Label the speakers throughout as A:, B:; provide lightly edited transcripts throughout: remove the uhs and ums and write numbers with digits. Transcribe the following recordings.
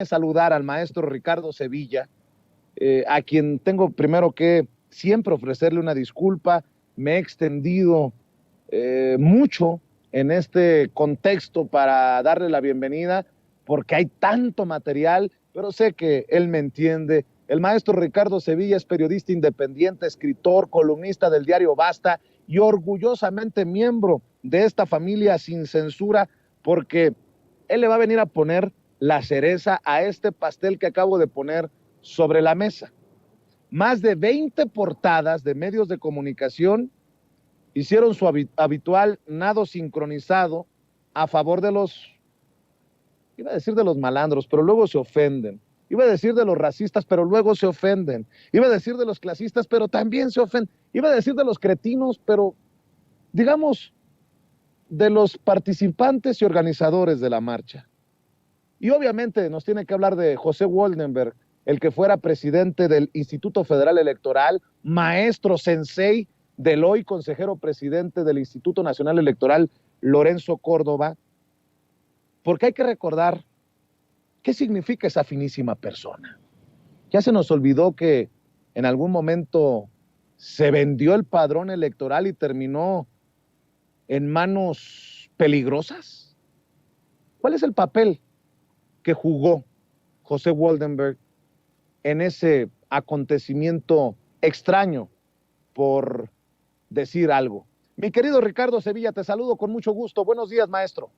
A: saludar al maestro Ricardo Sevilla, a quien tengo primero que siempre ofrecerle una disculpa. Me he extendido mucho en este contexto para darle la bienvenida, porque hay tanto material, pero sé que él me entiende. El maestro Ricardo Sevilla es periodista independiente, escritor, columnista del diario Basta y orgullosamente miembro de esta familia sin censura, porque él le va a venir a poner la cereza a este pastel que acabo de poner sobre la mesa. Más de 20 portadas de medios de comunicación hicieron su habitual nado sincronizado a favor de los, iba a decir de los malandros, pero luego se ofenden. Iba a decir de los racistas, pero luego se ofenden. Iba a decir de los clasistas, pero también se ofenden. Iba a decir de los cretinos, pero digamos de los participantes y organizadores de la marcha. Y obviamente nos tiene que hablar de José Woldenberg, el que fuera presidente del Instituto Federal Electoral, maestro sensei del hoy consejero presidente del Instituto Nacional Electoral, Lorenzo Córdoba, porque hay que recordar qué significa esa finísima persona. Ya se nos olvidó que en algún momento se vendió el padrón electoral y terminó en manos peligrosas. ¿Cuál es el papel que jugó José Woldenberg en ese acontecimiento extraño, por decir algo? Mi querido Ricardo Sevilla, te saludo con mucho gusto. Buenos días, maestro.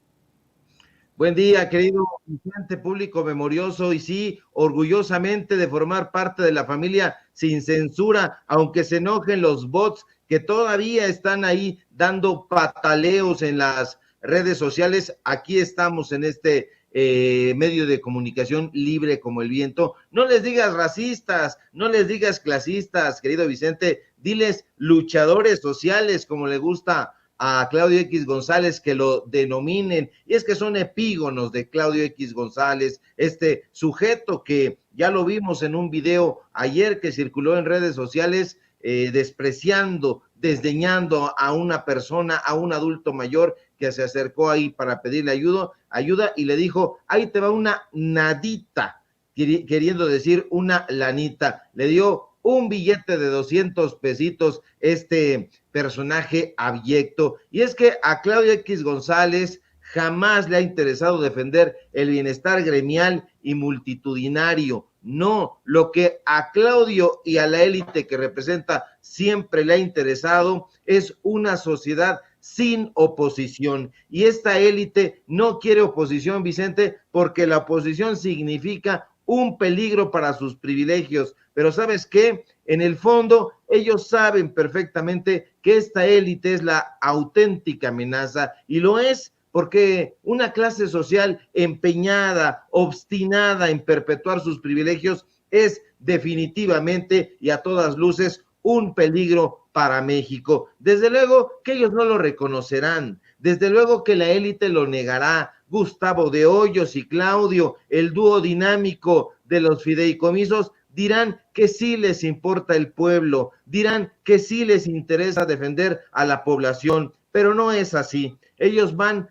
B: Buen día, querido Vicente, público memorioso, y sí, orgullosamente de formar parte de la familia sin censura, aunque se enojen los bots que todavía están ahí dando pataleos en las redes sociales. Aquí estamos en este medio de comunicación libre como el viento. No les digas racistas, no les digas clasistas, querido Vicente, diles luchadores sociales, como le gusta a Claudio X González que lo denominen, y es que son epígonos de Claudio X González, este sujeto que ya lo vimos en un video ayer que circuló en redes sociales, despreciando, desdeñando a una persona, a un adulto mayor que se acercó ahí para pedirle ayuda y le dijo, ahí te va una nadita, queriendo decir una lanita. Le dio un billete de 200 pesitos este personaje abyecto. Y es que a Claudio X González jamás le ha interesado defender el bienestar gremial y multitudinario. No, lo que a Claudio y a la élite que representa siempre le ha interesado es una sociedad sin oposición. Y esta élite no quiere oposición, Vicente, porque la oposición significa un peligro para sus privilegios. Pero ¿sabes qué? En el fondo, ellos saben perfectamente que esta élite es la auténtica amenaza, y lo es porque una clase social empeñada, obstinada en perpetuar sus privilegios es definitivamente y a todas luces un peligro para México. Desde luego que ellos no lo reconocerán, desde luego que la élite lo negará. Gustavo de Hoyos y Claudio, el dúo dinámico de los fideicomisos, dirán que sí les importa el pueblo, dirán que sí les interesa defender a la población, pero no es así. Ellos van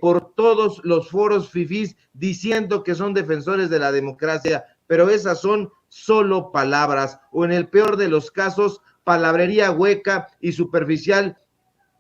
B: por todos los foros fifís diciendo que son defensores de la democracia, pero esas son solo palabras, o en el peor de los casos, palabrería hueca y superficial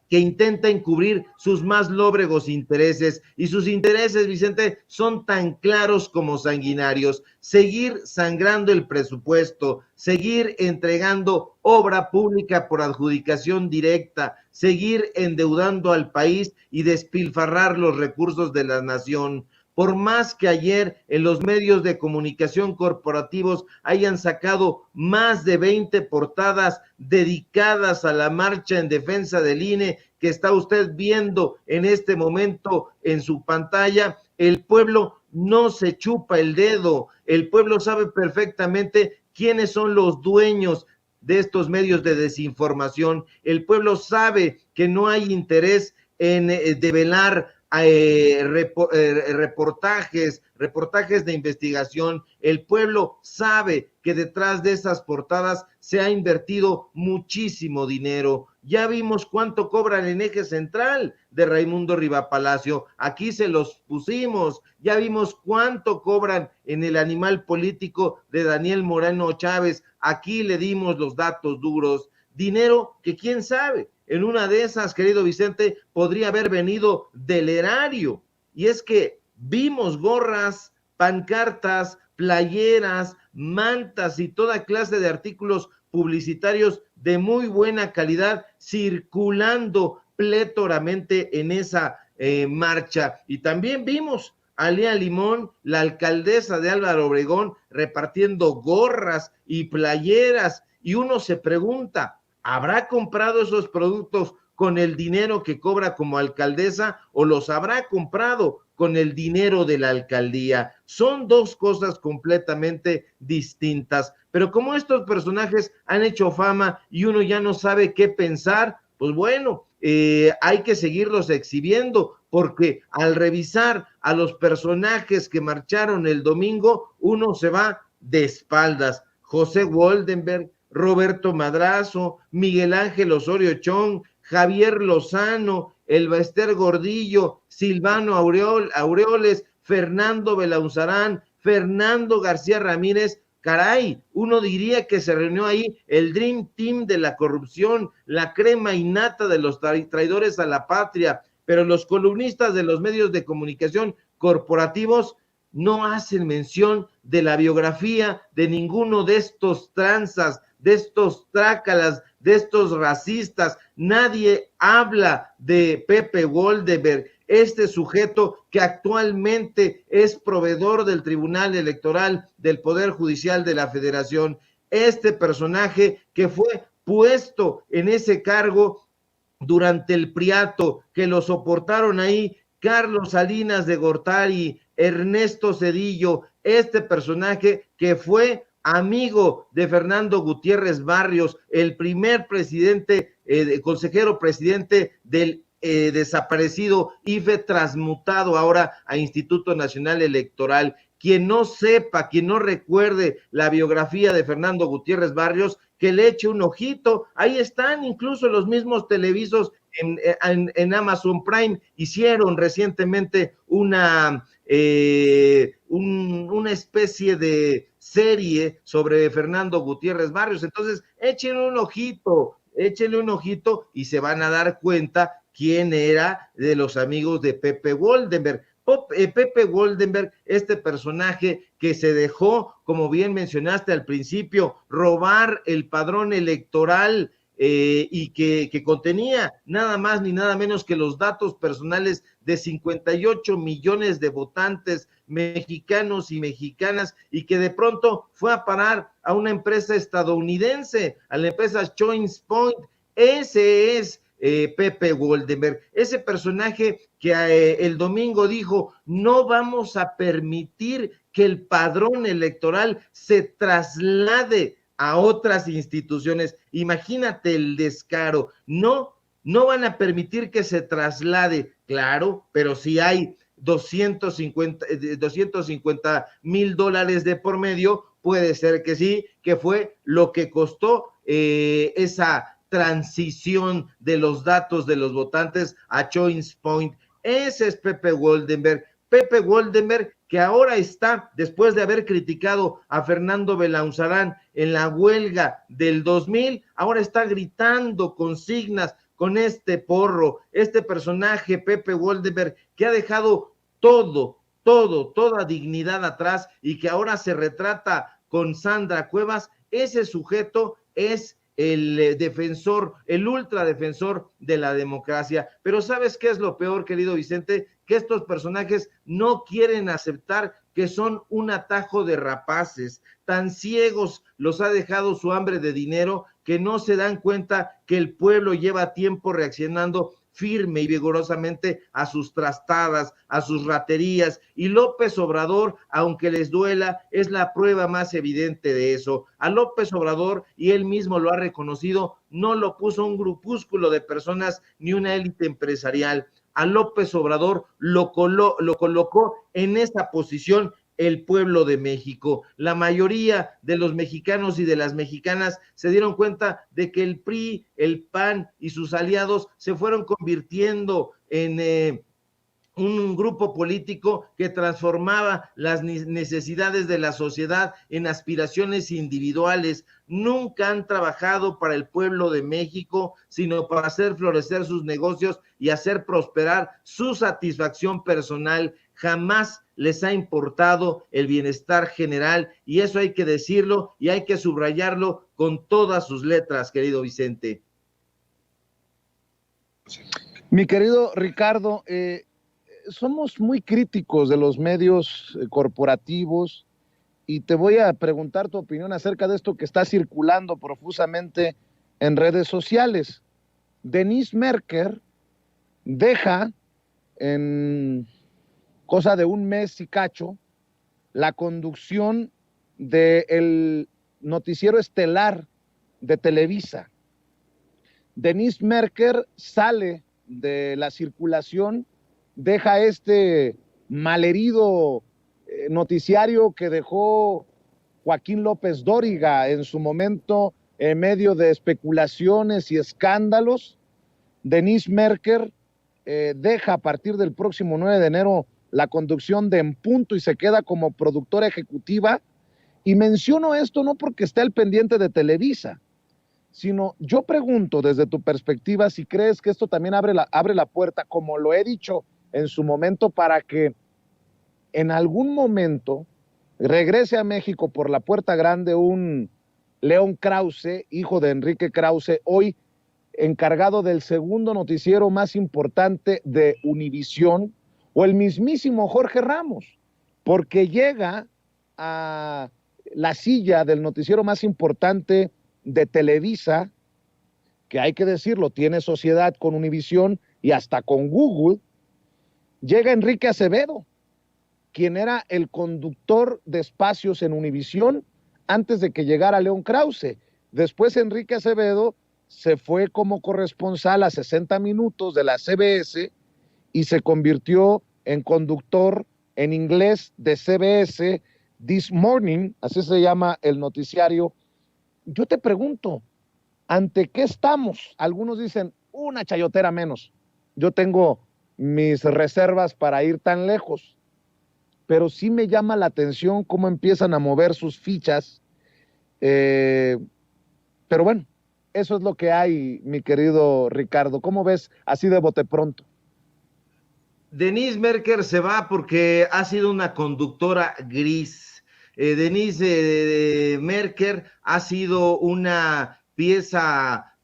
B: que intenta encubrir sus más lóbregos intereses, y sus intereses, Vicente, son tan claros como sanguinarios: seguir sangrando el presupuesto, seguir entregando obra pública por adjudicación directa, seguir endeudando al país y despilfarrar los recursos de la nación. Por más que ayer en los medios de comunicación corporativos hayan sacado más de 20 portadas dedicadas a la marcha en defensa del INE que está usted viendo en este momento en su pantalla, el pueblo no se chupa el dedo. El pueblo sabe perfectamente quiénes son los dueños de estos medios de desinformación. El pueblo sabe que no hay interés en develar reportajes de investigación. El pueblo sabe que detrás de esas portadas se ha invertido muchísimo dinero. Ya vimos cuánto cobran en Eje Central de Raimundo Rivapalacio, aquí se los pusimos. Ya vimos cuánto cobran en el Animal Político de Daniel Moreno Chávez, aquí le dimos los datos duros. Dinero que quién sabe, en una de esas, querido Vicente, podría haber venido del erario. Y es que vimos gorras, pancartas, playeras, mantas y toda clase de artículos publicitarios de muy buena calidad circulando plétoramente en esa marcha. Y también vimos a Lía Limón, la alcaldesa de Álvaro Obregón, repartiendo gorras y playeras, y uno se pregunta, ¿habrá comprado esos productos con el dinero que cobra como alcaldesa o los habrá comprado con el dinero de la alcaldía? Son dos cosas completamente distintas, pero como estos personajes han hecho fama y uno ya no sabe qué pensar, pues bueno, hay que seguirlos exhibiendo, porque al revisar a los personajes que marcharon el domingo, uno se va de espaldas. José Woldenberg, Roberto Madrazo, Miguel Ángel Osorio Chong, Javier Lozano, Elbester Gordillo, Silvano Aureoles, Fernando Belauzarán, Fernando García Ramírez. Caray, uno diría que se reunió ahí el Dream Team de la corrupción, la crema innata de los traidores a la patria, pero los columnistas de los medios de comunicación corporativos no hacen mención de la biografía de ninguno de estos tranzas, de estos trácalas, de estos racistas. Nadie habla de Pepe Woldenberg, este sujeto que actualmente es proveedor del Tribunal Electoral del Poder Judicial de la Federación, este personaje que fue puesto en ese cargo durante el priato, que lo soportaron ahí Carlos Salinas de Gortari, Ernesto Zedillo, este personaje que fue amigo de Fernando Gutiérrez Barrios, el primer presidente, consejero presidente del desaparecido IFE, transmutado ahora a Instituto Nacional Electoral. Quien no sepa, quien no recuerde la biografía de Fernando Gutiérrez Barrios, que le eche un ojito. Ahí están incluso los mismos televisos en Amazon Prime. Hicieron recientemente una especie de serie sobre Fernando Gutiérrez Barrios. Entonces, échenle un ojito y se van a dar cuenta quién era de los amigos de Pepe Woldenberg. Pepe Woldenberg, este personaje que se dejó, como bien mencionaste al principio, robar el padrón electoral y que contenía nada más ni nada menos que los datos personales de 58 millones de votantes mexicanos y mexicanas, y que de pronto fue a parar a una empresa estadounidense, a la empresa ChoicePoint. Ese es Pepe Woldenberg, ese personaje que el domingo dijo, no vamos a permitir que el padrón electoral se traslade a otras instituciones. Imagínate el descaro. No van a permitir que se traslade, claro, pero si hay $250,000 de por medio, puede ser que sí, que fue lo que costó esa transición de los datos de los votantes a ChoicePoint. Ese es Pepe Woldenberg. Pepe Woldenberg, que ahora está, después de haber criticado a Fernando Belauzarán en la huelga del 2000, ahora está gritando consignas con este porro, este personaje, Pepe Woldenberg, que ha dejado toda dignidad atrás y que ahora se retrata con Sandra Cuevas. Ese sujeto es el defensor, el ultradefensor de la democracia. Pero ¿sabes qué es lo peor, querido Vicente? Que estos personajes no quieren aceptar que son un atajo de rapaces. Tan ciegos los ha dejado su hambre de dinero que no se dan cuenta que el pueblo lleva tiempo reaccionando firme y vigorosamente a sus trastadas, a sus raterías, y López Obrador, aunque les duela, es la prueba más evidente de eso. A López Obrador, y él mismo lo ha reconocido, no lo puso un grupúsculo de personas ni una élite empresarial. A López Obrador lo colocó en esa posición el pueblo de México. La mayoría de los mexicanos y de las mexicanas se dieron cuenta de que el PRI, el PAN y sus aliados se fueron convirtiendo en un grupo político que transformaba las necesidades de la sociedad en aspiraciones individuales. Nunca han trabajado para el pueblo de México, sino para hacer florecer sus negocios y hacer prosperar su satisfacción personal. Jamás les ha importado el bienestar general, y eso hay que decirlo y hay que subrayarlo con todas sus letras, querido Vicente.
A: Mi querido Ricardo, somos muy críticos de los medios corporativos, y te voy a preguntar tu opinión acerca de esto que está circulando profusamente en redes sociales. Denise Merker deja en cosa de un mes y cacho la conducción del noticiero estelar de Televisa. Denise Merker sale de la circulación, deja este malherido noticiario que dejó Joaquín López Dóriga en su momento, en medio de especulaciones y escándalos. Denise Merker deja a partir del próximo 9 de enero la conducción de En Punto y se queda como productora ejecutiva. Y menciono esto no porque esté al pendiente de Televisa, sino yo pregunto desde tu perspectiva si crees que esto también abre la puerta, como lo he dicho en su momento, para que en algún momento regrese a México por la puerta grande un León Krause, hijo de Enrique Krause, hoy encargado del segundo noticiero más importante de Univisión, o el mismísimo Jorge Ramos, porque llega a la silla del noticiero más importante de Televisa, que hay que decirlo, tiene sociedad con Univisión y hasta con Google. Llega Enrique Acevedo, quien era el conductor de espacios en Univisión antes de que llegara León Krause. Después Enrique Acevedo se fue como corresponsal a 60 minutos de la CBS y se convirtió en conductor en inglés de CBS This Morning, así se llama el noticiario. Yo te pregunto, ¿ante qué estamos? Algunos dicen, una chayotera menos. Yo tengo mis reservas para ir tan lejos, pero sí me llama la atención cómo empiezan a mover sus fichas. Pero bueno, eso es lo que hay, mi querido Ricardo. ¿Cómo ves así de bote pronto?
B: Denise Merker se va porque ha sido una conductora gris. Denise Merker ha sido una pieza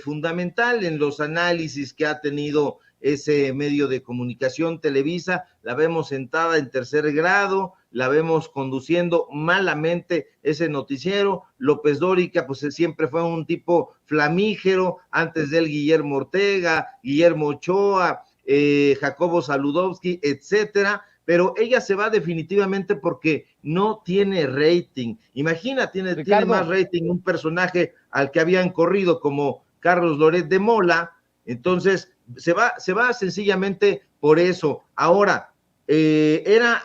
B: fundamental en los análisis que ha tenido ese medio de comunicación, Televisa. La vemos sentada en tercer grado, la vemos conduciendo malamente ese noticiero. López Dóriga, pues siempre fue un tipo flamígero, antes de él Guillermo Ortega, Guillermo Ochoa, Jacobo Saludowski, etcétera, pero ella se va definitivamente porque no tiene rating. Imagina, tiene más rating un personaje al que habían corrido como Carlos Loret de Mola. Entonces se va sencillamente por eso. Ahora, era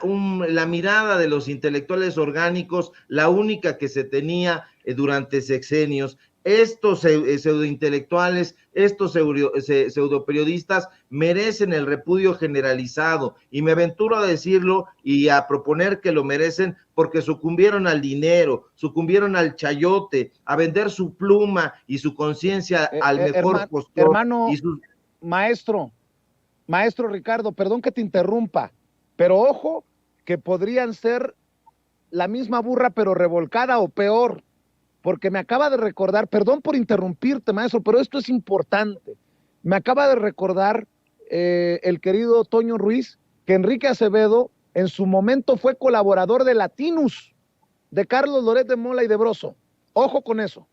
B: la mirada de los intelectuales orgánicos la única que se tenía durante sexenios. Estos pseudointelectuales, estos pseudoperiodistas merecen el repudio generalizado, y me aventuro a decirlo y a proponer que lo merecen porque sucumbieron al dinero, sucumbieron al chayote, a vender su pluma y su conciencia al mejor postor.
A: Hermano, maestro Ricardo, perdón que te interrumpa, pero ojo que podrían ser la misma burra pero revolcada o peor, porque me acaba de recordar, perdón por interrumpirte, maestro, pero esto es importante. Me acaba de recordar el querido Toño Ruiz, que Enrique Acevedo en su momento fue colaborador de Latinus, de Carlos Loret de Mola y de Broso. Ojo con eso.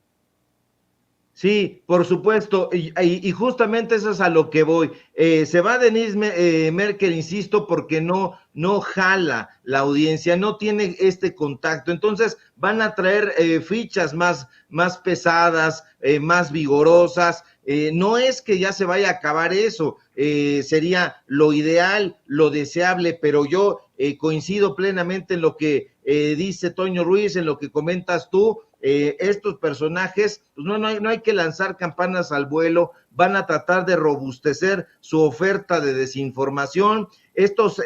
B: Sí, por supuesto, y justamente eso es a lo que voy. Se va Denise Merker, insisto, porque no jala la audiencia, no tiene este contacto. Entonces van a traer fichas más pesadas, más vigorosas. No es que ya se vaya a acabar eso, sería lo ideal, lo deseable, pero yo coincido plenamente en lo que dice Toño Ruiz, en lo que comentas tú. Estos personajes, pues no hay que lanzar campanas al vuelo, van a tratar de robustecer su oferta de desinformación. Estos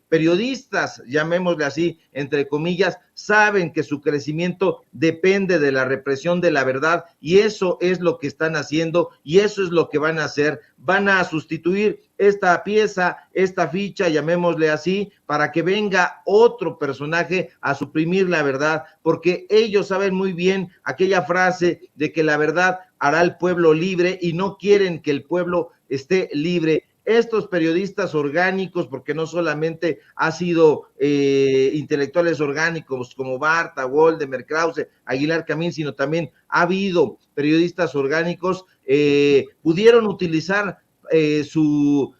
B: periodistas, llamémosle así, entre comillas, saben que su crecimiento depende de la represión de la verdad, y eso es lo que están haciendo y eso es lo que van a hacer. Van a sustituir esta pieza, esta ficha, llamémosle así, para que venga otro personaje a suprimir la verdad, porque ellos saben muy bien aquella frase de que la verdad hará al pueblo libre, y no quieren que el pueblo esté libre. Estos periodistas orgánicos, porque no solamente ha sido intelectuales orgánicos como Barta, Waldemar, Krause, Aguilar Camín, sino también ha habido periodistas orgánicos, pudieron utilizar su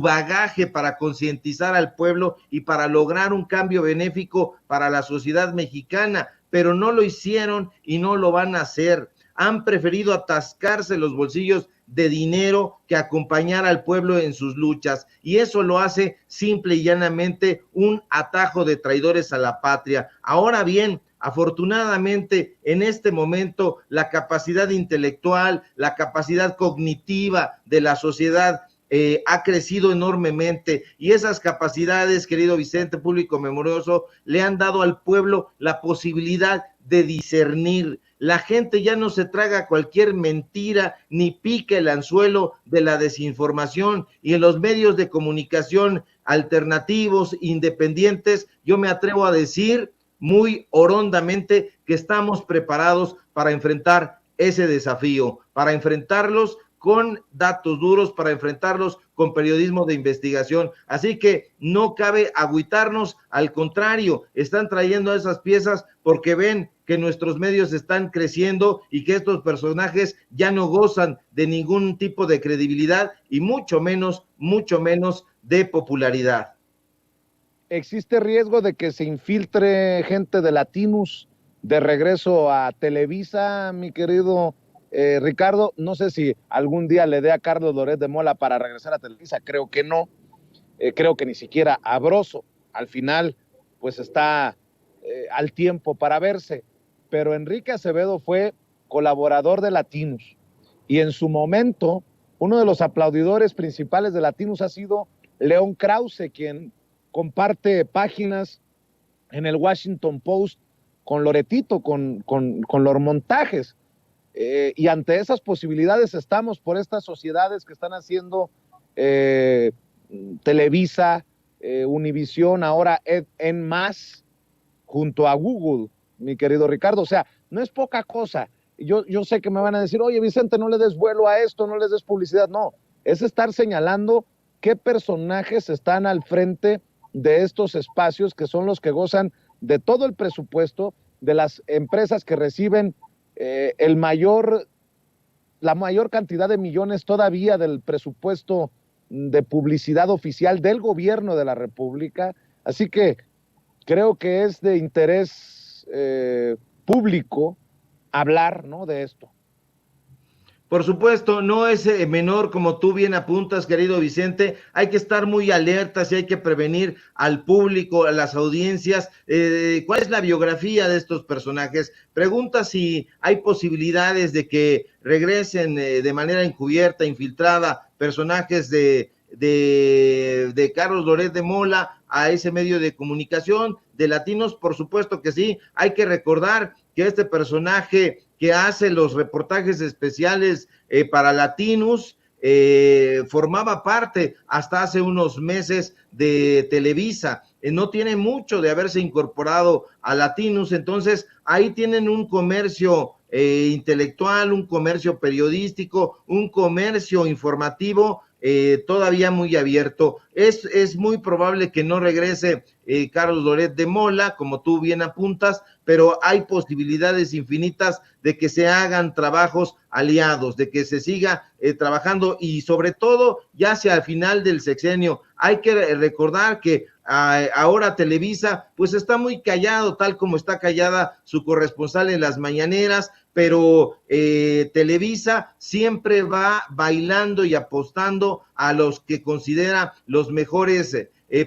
B: bagaje para concientizar al pueblo y para lograr un cambio benéfico para la sociedad mexicana, pero no lo hicieron y no lo van a hacer. Han preferido atascarse los bolsillos de dinero que acompañar al pueblo en sus luchas, y eso lo hace simple y llanamente un atajo de traidores a la patria. Ahora bien, afortunadamente en este momento la capacidad intelectual, la capacidad cognitiva de la sociedad ha crecido enormemente, y esas capacidades, querido Vicente, público memorioso, le han dado al pueblo la posibilidad de discernir. La gente ya no se traga cualquier mentira ni pica el anzuelo de la desinformación, y en los medios de comunicación alternativos, independientes, yo me atrevo a decir muy orondamente que estamos preparados para enfrentar ese desafío, para enfrentarlos con datos duros, para enfrentarlos con periodismo de investigación. Así que no cabe agüitarnos, al contrario, están trayendo esas piezas porque ven que nuestros medios están creciendo y que estos personajes ya no gozan de ningún tipo de credibilidad y mucho menos de popularidad.
A: ¿Existe riesgo de que se infiltre gente de Latinus de regreso a Televisa, mi querido Ricardo? No sé si algún día le dé a Carlos Loret de Mola para regresar a Televisa, creo que no, creo que ni siquiera a Broso. Al final, pues está al tiempo para verse, pero Enrique Acevedo fue colaborador de Latinus, y en su momento uno de los aplaudidores principales de Latinus ha sido León Krause, quien comparte páginas en el Washington Post con Loretito, con los montajes. Y ante esas posibilidades estamos, por estas sociedades que están haciendo Televisa, Univisión, ahora en más, junto a Google, mi querido Ricardo. O sea, no es poca cosa. Yo sé que me van a decir, oye, Vicente, no le des vuelo a esto, no les des publicidad. No, es estar señalando qué personajes están al frente de estos espacios, que son los que gozan de todo el presupuesto, de las empresas que reciben la mayor cantidad de millones todavía del presupuesto de publicidad oficial del gobierno de la República. Así que creo que es de interés público hablar, ¿no?, de esto.
B: Por supuesto, no es menor, como tú bien apuntas, querido Vicente. Hay que estar muy alertas y hay que prevenir al público, a las audiencias. ¿Cuál es la biografía de estos personajes? Pregunta si hay posibilidades de que regresen de manera encubierta, infiltrada, personajes de Carlos Loret de Mola a ese medio de comunicación de Latinos. Por supuesto que sí. Hay que recordar que este personaje que hace los reportajes especiales para Latinos formaba parte hasta hace unos meses de Televisa. No tiene mucho de haberse incorporado a Latinos. Entonces ahí tienen un comercio intelectual, un comercio periodístico, un comercio informativo todavía muy abierto. Es muy probable que no regrese Carlos Loret de Mola, como tú bien apuntas, pero hay posibilidades infinitas de que se hagan trabajos aliados, de que se siga trabajando, y sobre todo ya hacia el final del sexenio. Hay que recordar que ahora Televisa pues está muy callado, tal como está callada su corresponsal en las mañaneras, pero Televisa siempre va bailando y apostando a los que considera los mejores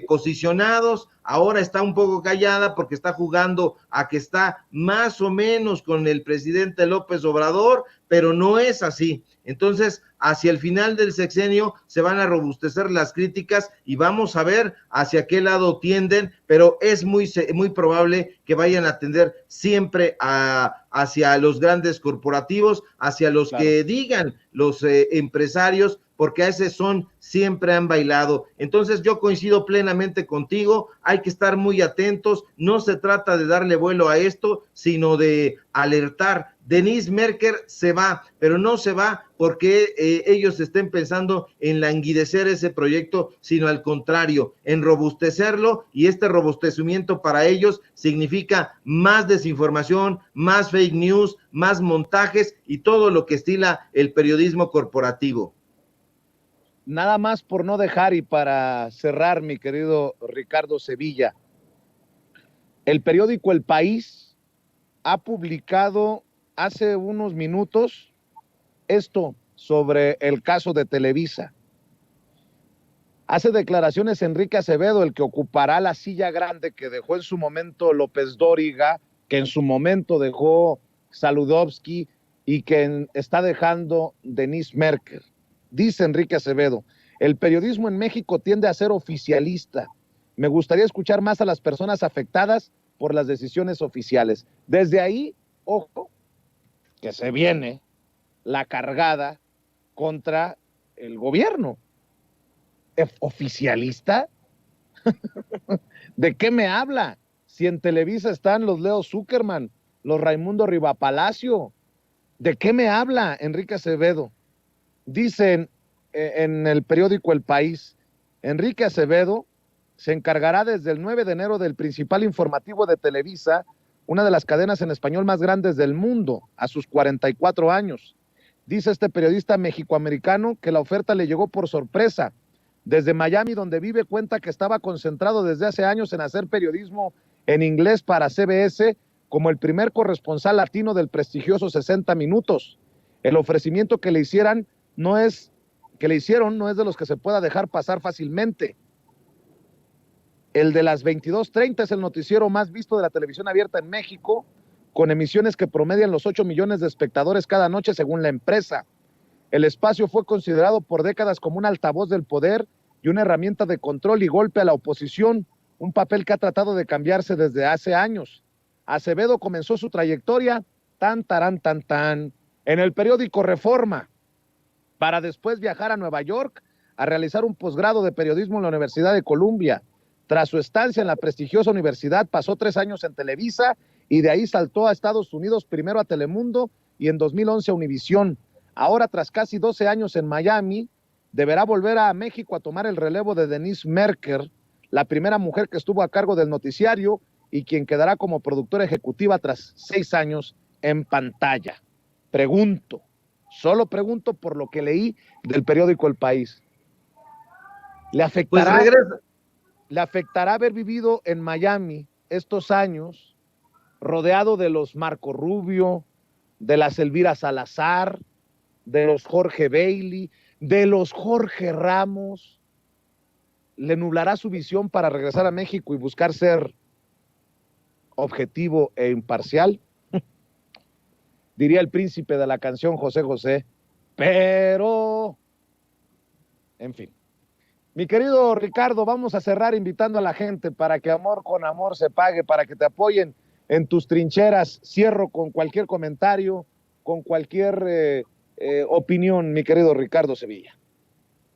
B: posicionados. Ahora está un poco callada porque está jugando a que está más o menos con el presidente López Obrador, pero no es así. Entonces, hacia el final del sexenio se van a robustecer las críticas y vamos a ver hacia qué lado tienden, pero es muy probable que vayan a tender siempre hacia los grandes corporativos, hacia los que digan los empresarios, porque a ese son siempre han bailado. Entonces yo coincido plenamente contigo, hay que estar muy atentos, no se trata de darle vuelo a esto, sino de alertar. Denise Merker se va, pero no se va porque ellos estén pensando en languidecer ese proyecto, sino al contrario, en robustecerlo, y este robustecimiento para ellos significa más desinformación, más fake news, más montajes y todo lo que estila el periodismo corporativo.
A: Nada más por no dejar y para cerrar, mi querido Ricardo Sevilla, el periódico El País ha publicado hace unos minutos esto sobre el caso de Televisa. Hace declaraciones Enrique Acevedo, el que ocupará la silla grande que dejó en su momento López Dóriga, que en su momento dejó Saludowski y que está dejando Denise Merker. Dice Enrique Acevedo, el periodismo en México tiende a ser oficialista. Me gustaría escuchar más a las personas afectadas por las decisiones oficiales. Desde ahí, ojo, que se viene la cargada contra el gobierno. ¿Oficialista? ¿De qué me habla? Si en Televisa están los Leo Zuckerman, los Raimundo Rivapalacio. ¿De qué me habla Enrique Acevedo? Dicen en el periódico El País, Enrique Acevedo se encargará desde el 9 de enero del principal informativo de Televisa, una de las cadenas en español más grandes del mundo, a sus 44 años. Dice este periodista mexicoamericano que la oferta le llegó por sorpresa. Desde Miami, donde vive, cuenta que estaba concentrado desde hace años en hacer periodismo en inglés para CBS como el primer corresponsal latino del prestigioso 60 Minutos. El ofrecimiento que le hicieron no es de los que se pueda dejar pasar fácilmente. El de las 22:30 es el noticiero más visto de la televisión abierta en México, con emisiones que promedian los 8 millones de espectadores cada noche según la empresa. El espacio fue considerado por décadas como un altavoz del poder y una herramienta de control y golpe a la oposición, un papel que ha tratado de cambiarse desde hace años. Acevedo comenzó su trayectoria en el periódico Reforma, para después viajar a Nueva York a realizar un posgrado de periodismo en la Universidad de Columbia. Tras su estancia en la prestigiosa universidad, pasó 3 años en Televisa y de ahí saltó a Estados Unidos, primero a Telemundo y en 2011 a Univisión. Ahora, tras casi 12 años en Miami, deberá volver a México a tomar el relevo de Denise Merker, la primera mujer que estuvo a cargo del noticiario y quien quedará como productora ejecutiva tras 6 años en pantalla. Solo pregunto por lo que leí del periódico El País. ¿Le afectará haber vivido en Miami estos años, rodeado de los Marco Rubio, de las Elvira Salazar, de los Jorge Bailey, de los Jorge Ramos? ¿Le nublará su visión para regresar a México y buscar ser objetivo e imparcial? Diría el príncipe de la canción José José, pero, en fin. Mi querido Ricardo, vamos a cerrar invitando a la gente para que amor con amor se pague, para que te apoyen en tus trincheras. Cierro con cualquier comentario, con cualquier opinión, mi querido Ricardo Sevilla.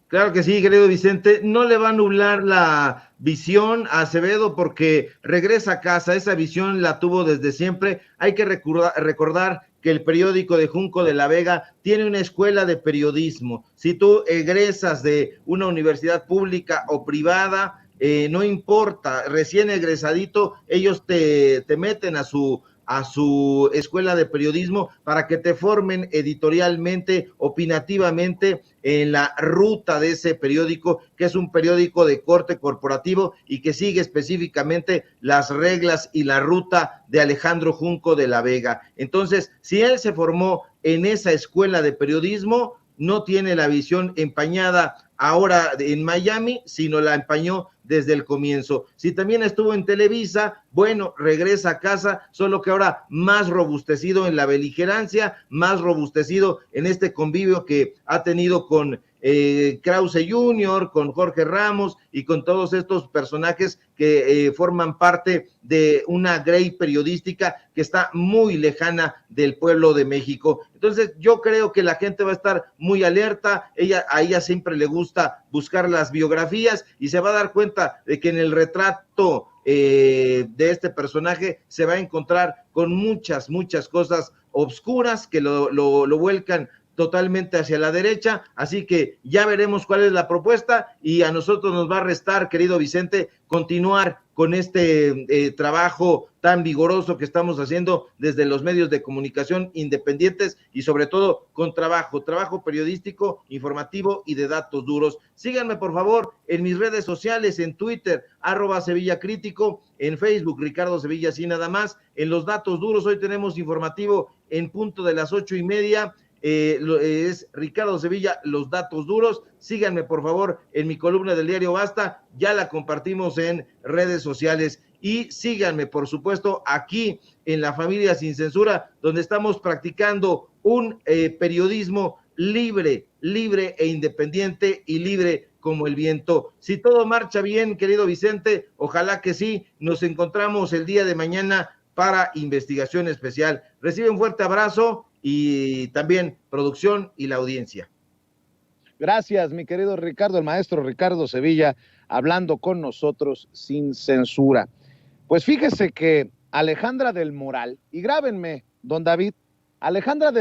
B: Claro que sí, querido Vicente, no le va a nublar la visión a Acevedo porque regresa a casa, esa visión la tuvo desde siempre. Hay que recordar que el periódico de Junco de la Vega tiene una escuela de periodismo. Si tú egresas de una universidad pública o privada, no importa, recién egresadito, ellos te meten a su escuela de periodismo para que te formen editorialmente, opinativamente en la ruta de ese periódico, que es un periódico de corte corporativo y que sigue específicamente las reglas y la ruta de Alejandro Junco de la Vega. Entonces, si él se formó en esa escuela de periodismo, no tiene la visión empañada ahora en Miami, sino la empañó desde el comienzo. Si también estuvo en Televisa, bueno, regresa a casa, solo que ahora más robustecido en la beligerancia, más robustecido en este convivio que ha tenido con Krause Jr., con Jorge Ramos y con todos estos personajes que forman parte de una grey periodística que está muy lejana del pueblo de México. Entonces yo creo que la gente va a estar muy alerta, a ella siempre le gusta buscar las biografías y se va a dar cuenta de que en el retrato de este personaje se va a encontrar con muchas cosas obscuras que lo vuelcan totalmente hacia la derecha, así que ya veremos cuál es la propuesta y a nosotros nos va a restar, querido Vicente, continuar con este trabajo tan vigoroso que estamos haciendo desde los medios de comunicación independientes y sobre todo con trabajo periodístico, informativo y de datos duros. Síganme por favor en mis redes sociales, en Twitter, @SevillaCrítico, en Facebook, Ricardo Sevilla, así nada más. En los datos duros, hoy tenemos informativo en punto de las 8:30, es Ricardo Sevilla, los datos duros. Síganme por favor en mi columna del diario Basta, ya la compartimos en redes sociales, y síganme por supuesto aquí en La Familia Sin Censura, donde estamos practicando un periodismo libre e independiente y libre como el viento. Si todo marcha bien, querido Vicente, ojalá que sí, nos encontramos el día de mañana para Investigación Especial. Recibe un fuerte abrazo y también producción y la audiencia.
A: Gracias, mi querido Ricardo, el maestro Ricardo Sevilla, hablando con nosotros sin censura. Pues fíjese que Alejandra del Moral, y grábenme, don David, Alejandra del